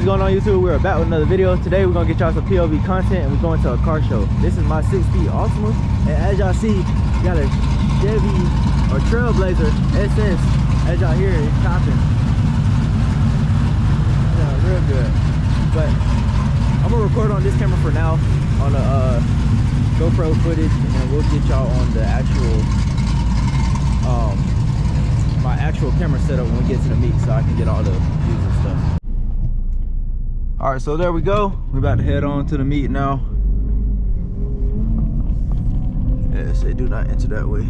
What is going on, YouTube? We're back with another video. Today we're gonna get y'all some POV content and we're going to a car show. This is my 6-speed Altima, and as y'all see, got a Chevy or Trailblazer SS. As y'all hear, it's chopping. Yeah, real good. But I'm gonna record on this camera for now on the GoPro footage, and we'll get y'all on the actual my actual camera setup when we get to the meet, so I can get all the views and stuff. All right, so there we go. We're about to head on to the meet now. Yeah, say do not enter that way.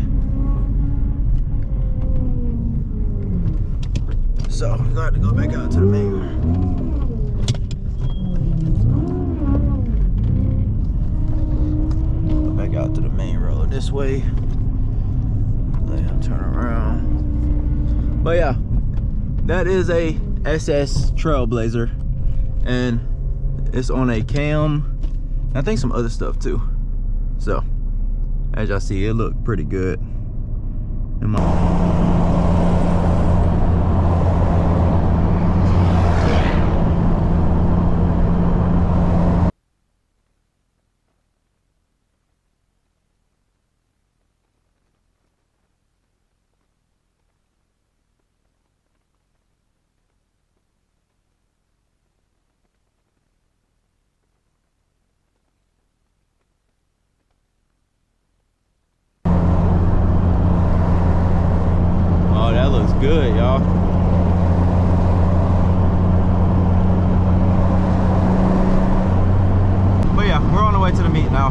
So we're gonna have to go back out to the main. Go back out to the main road this way. Let him turn around. But yeah, that is a SS Trailblazer. And it's on a cam, I think some other stuff too. So as y'all see, it looked pretty good in my good, y'all. But yeah, we're on the way to the meet now.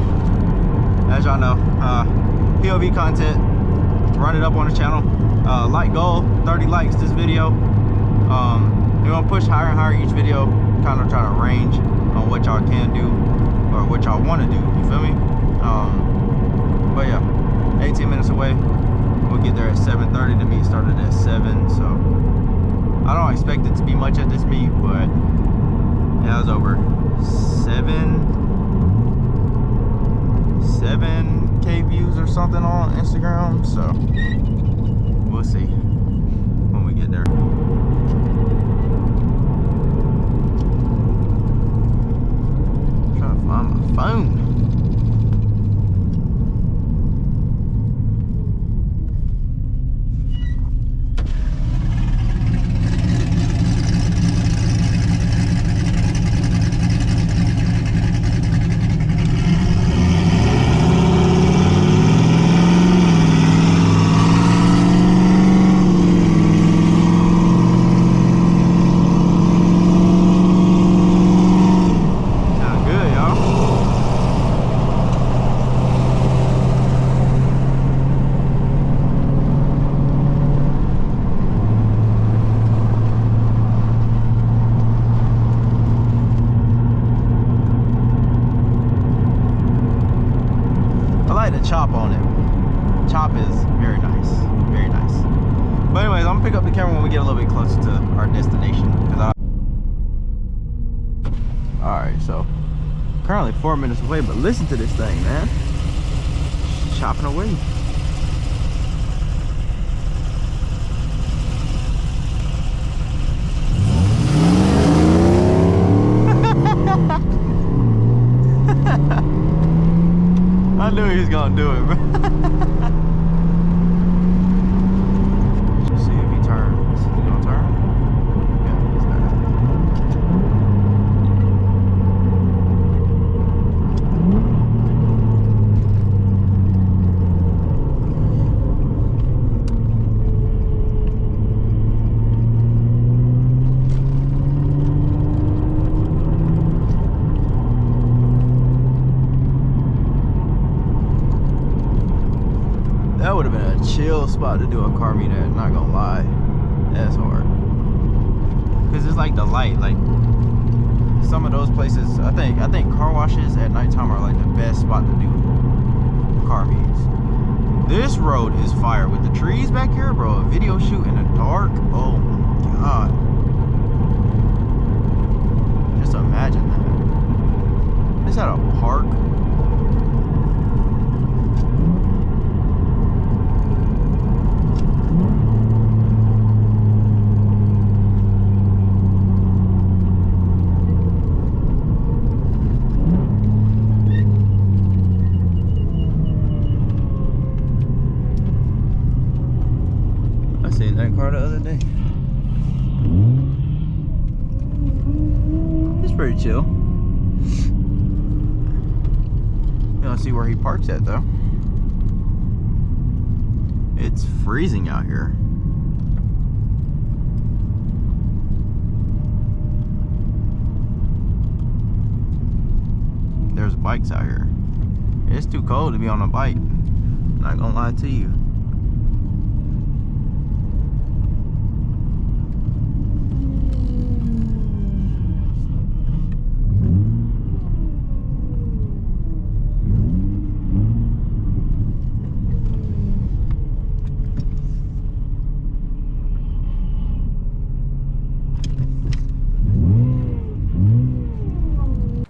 As y'all know, POV content, run it up on the channel. Like goal, 30 likes this video. We're gonna push higher and higher each video, kind of try to range on what y'all can do or what y'all want to do, you feel me? But yeah, 18 minutes away. We'll get there at 7:30. The meet started at 7, so I don't expect it to be much at this meet, but yeah, it was over 7K views or something on Instagram, so we'll see when we get there. I'm trying to find my phone. Chop on it. Chop is very nice, very nice. But anyways, I'm gonna pick up the camera when we get a little bit closer to our destination. All right, so currently 4 minutes away, but listen to this thing, man. It's chopping away. I knew he was gonna do it, bro. Let's see if he turns. Is he gonna turn? Yeah, he's not. That would have been a chill spot to do a car meet at, not gonna lie. That's hard. Cause it's like the light, like some of those places, I think car washes at nighttime are like the best spot to do car meets. This road is fire with the trees back here, bro. A video shoot in the dark. Oh my god. Just imagine that. It's at a park. pretty chill. You don't see where he parks at though. It's freezing out here. There's bikes out here. It's too cold to be on a bike. Not gonna lie to you.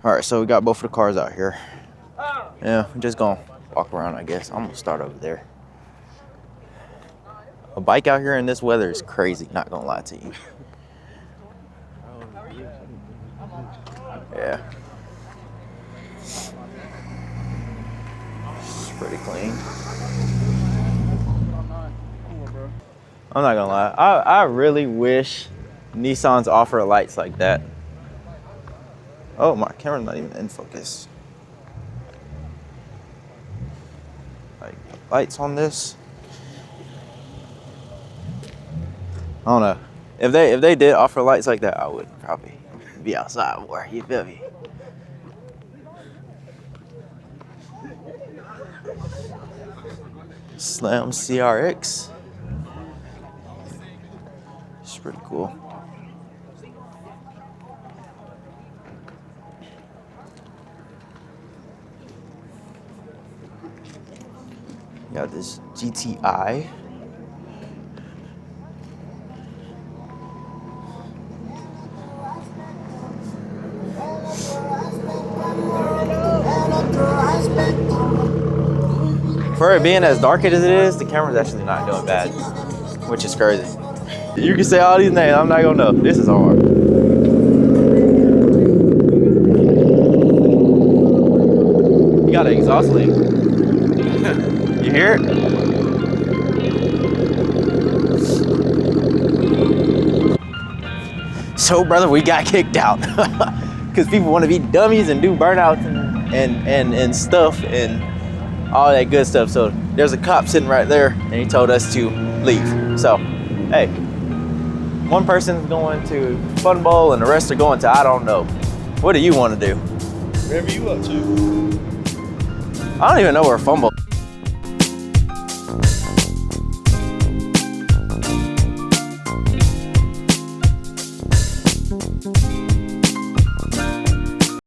All right, so we got both of the cars out here. Yeah, we're just gonna walk around, I guess. I'm gonna start over there. A bike out here in this weather is crazy, not gonna lie to you. Yeah. It's pretty clean. I'm not gonna lie, I really wish Nissans offer lights like that. Oh, my camera's not even in focus. Like, lights on this. I don't know. If they did offer lights like that, I would probably be outside more. You feel me? Slam CRX. It's pretty cool. Got this GTI. For it being as dark as it is, the camera's actually not doing bad, which is crazy. You can say all these names, I'm not gonna know. This is hard. You got an exhaust leak. You hear it? So, brother, we got kicked out because people want to be dummies and do burnouts and stuff and all that good stuff. So there's a cop sitting right there, and he told us to leave. So, hey, one person's going to Fun Bowl and the rest are going to I don't know. What do you want to do? Wherever you up to. I don't even know where Fun Bowl.